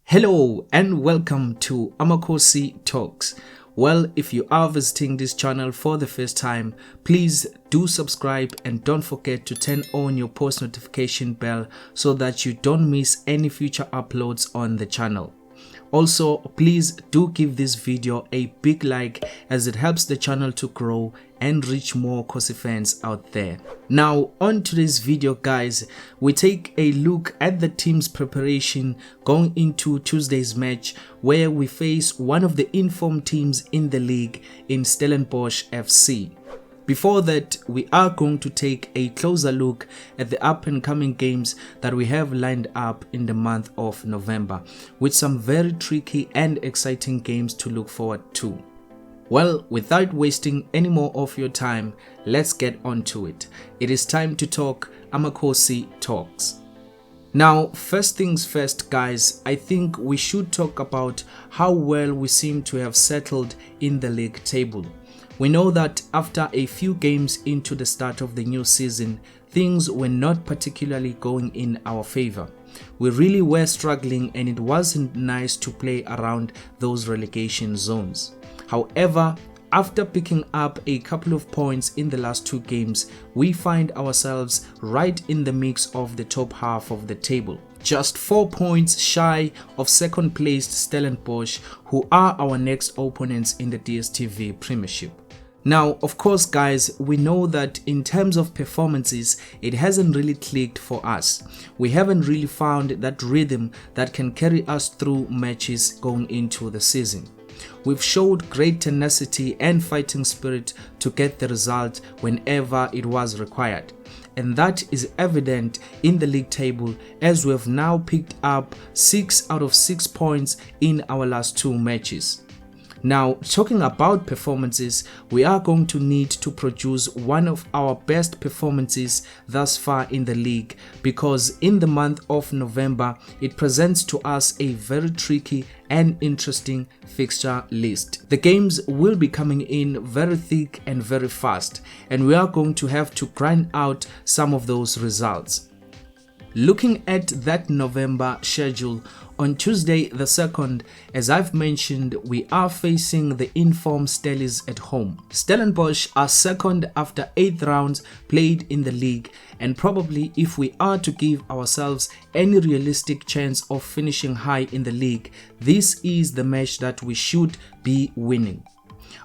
Hello and welcome to AmakhosiTalks. Well, if you are visiting this channel for the first time, please do subscribe and don't forget to turn on your post notification bell so that you don't miss any future uploads on the channel. Also, please do give this video a big like as it helps the channel to grow and reach more Khosi fans out there. Now, on today's video guys, we take a look at the team's preparation going into Tuesday's match where we face one of the informed teams in the league in Stellenbosch FC. Before that, we are going to take a closer look at the up and coming games that we have lined up in the month of November, with some very tricky and exciting games to look forward to. Well, without wasting any more of your time, let's get on to it. It is time to talk AmakhosiTalks. Now, first things first guys, I think we should talk about how well we seem to have settled in the league table. We know that after a few games into the start of the new season, things were not particularly going in our favor. We really were struggling and it wasn't nice to play around those relegation zones. However, after picking up a couple of points in the last two games, we find ourselves right in the mix of the top half of the table. Just 4 points shy of second placed Stellenbosch, who are our next opponents in the DSTV Premiership. Now, of course guys, we know that in terms of performances, it hasn't really clicked for us. We haven't really found that rhythm that can carry us through matches going into the season. We've showed great tenacity and fighting spirit to get the result whenever it was required. And that is evident in the league table as we have now picked up 6 out of 6 points in our last 2 matches. Now, talking about performances, we are going to need to produce one of our best performances thus far in the league, because in the month of November, it presents to us a very tricky and interesting fixture list. The games will be coming in very thick and very fast, and we are going to have to grind out some of those results. Looking at that November schedule, on Tuesday the 2nd, as I've mentioned, we are facing the informed Stellies at home. Stellenbosch are second after 8 rounds played in the league, and probably if we are to give ourselves any realistic chance of finishing high in the league, this is the match that we should be winning.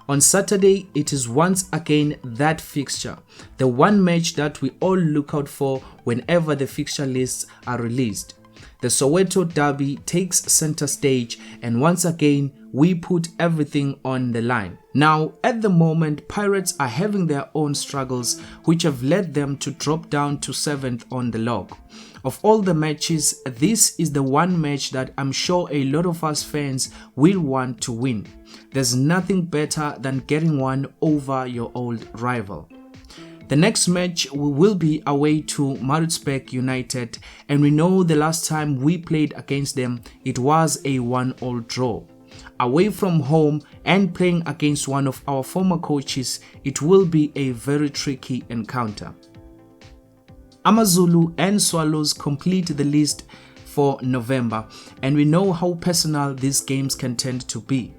On Saturday, it is once again that fixture, the one match that we all look out for whenever the fixture lists are released. The Soweto Derby takes center stage, and once again we put everything on the line. Now, at the moment, Pirates are having their own struggles, which have led them to drop down to 7th on the log. Of all the matches, this is the one match that I'm sure a lot of us fans will want to win. There's nothing better than getting one over your old rival. The next match will be away to Maritzburg United, and we know the last time we played against them, it was a 1-1 draw. Away from home and playing against one of our former coaches, it will be a very tricky encounter. AmaZulu and Swallows complete the list for November, and we know how personal these games can tend to be.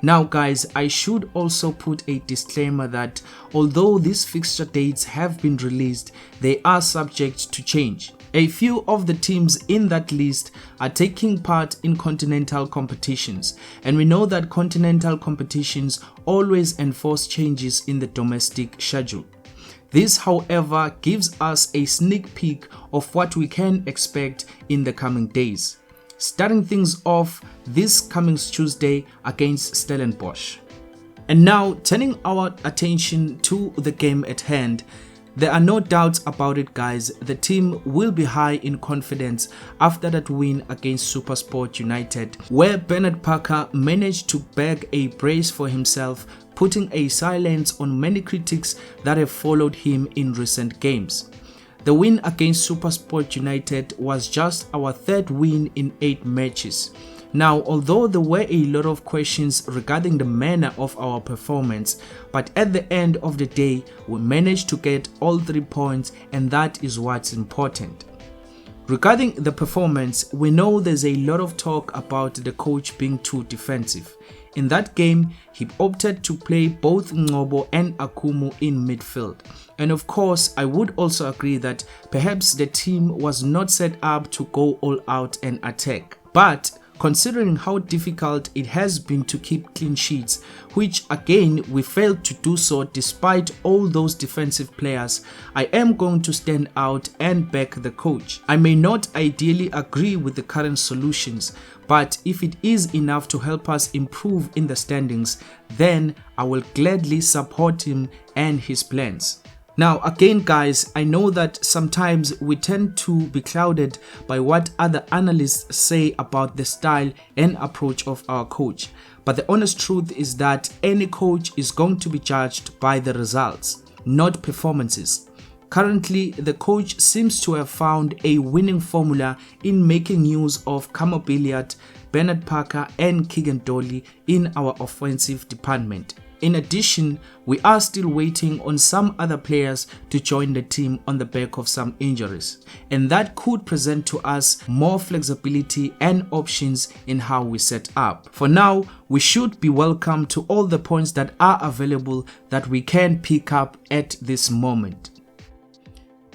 Now guys, I should also put a disclaimer that although these fixture dates have been released, they are subject to change. A few of the teams in that list are taking part in continental competitions, and we know that continental competitions always enforce changes in the domestic schedule. This, however, gives us a sneak peek of what we can expect in the coming days. Starting things off this coming Tuesday against Stellenbosch. And now, turning our attention to the game at hand, there are no doubts about it guys, the team will be high in confidence after that win against SuperSport United, where Bernard Parker managed to bag a brace for himself, putting a silence on many critics that have followed him in recent games. The win against SuperSport United was just our 3rd win in 8 matches. Now, although there were a lot of questions regarding the manner of our performance, but at the end of the day, we managed to get all 3 points, and that is what's important. Regarding the performance, we know there's a lot of talk about the coach being too defensive. In that game, he opted to play both Ngcobo and Akumu in midfield. And of course, I would also agree that perhaps the team was not set up to go all out and attack. But considering how difficult it has been to keep clean sheets, which again we failed to do so despite all those defensive players, I am going to stand out and back the coach. I may not ideally agree with the current solutions, but if it is enough to help us improve in the standings, then I will gladly support him and his plans. Now again guys, I know that sometimes we tend to be clouded by what other analysts say about the style and approach of our coach, but the honest truth is that any coach is going to be judged by the results, not performances. Currently, the coach seems to have found a winning formula in making use of Kama Billiard, Bernard Parker and Keegan Dolly in our offensive department. In addition, we are still waiting on some other players to join the team on the back of some injuries, and that could present to us more flexibility and options in how we set up. For now, we should be welcome to all the points that are available that we can pick up at this moment.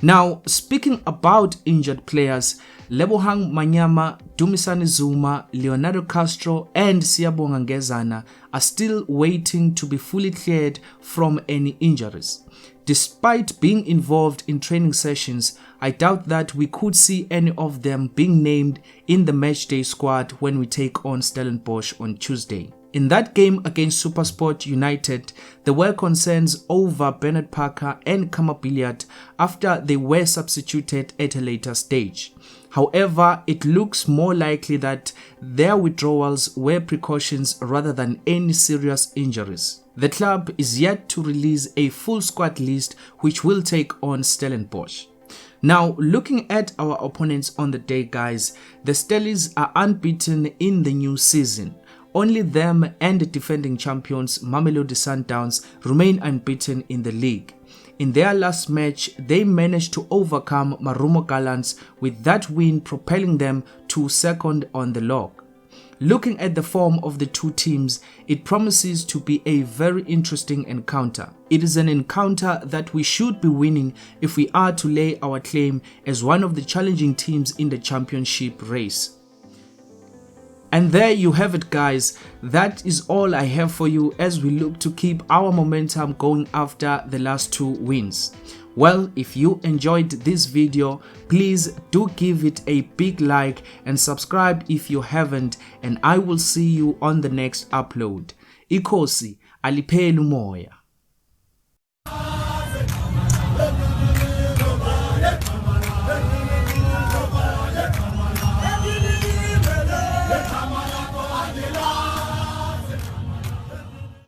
Now, speaking about injured players, Lebohang Manyama, Dumisani Zuma, Leonardo Castro and Siyabonga Ngezana are still waiting to be fully cleared from any injuries. Despite being involved in training sessions, I doubt that we could see any of them being named in the matchday squad when we take on Stellenbosch on Tuesday. In that game against SuperSport United, there were concerns over Bernard Parker and Kama Billiard after they were substituted at a later stage. However, it looks more likely that their withdrawals were precautions rather than any serious injuries. The club is yet to release a full squad list which will take on Stellenbosch. Now, looking at our opponents on the day guys, the Stellies are unbeaten in the new season. Only them and the defending champions Mamelodi Sundowns remain unbeaten in the league. In their last match, they managed to overcome Marumo Gallants, with that win propelling them to second on the log. Looking at the form of the two teams, it promises to be a very interesting encounter. It is an encounter that we should be winning if we are to lay our claim as one of the challenging teams in the championship race. And there you have it guys, that is all I have for you as we look to keep our momentum going after the last two wins. Well, if you enjoyed this video, please do give it a big like and subscribe if you haven't, and I will see you on the next upload. Inkosi, aliphele umoya.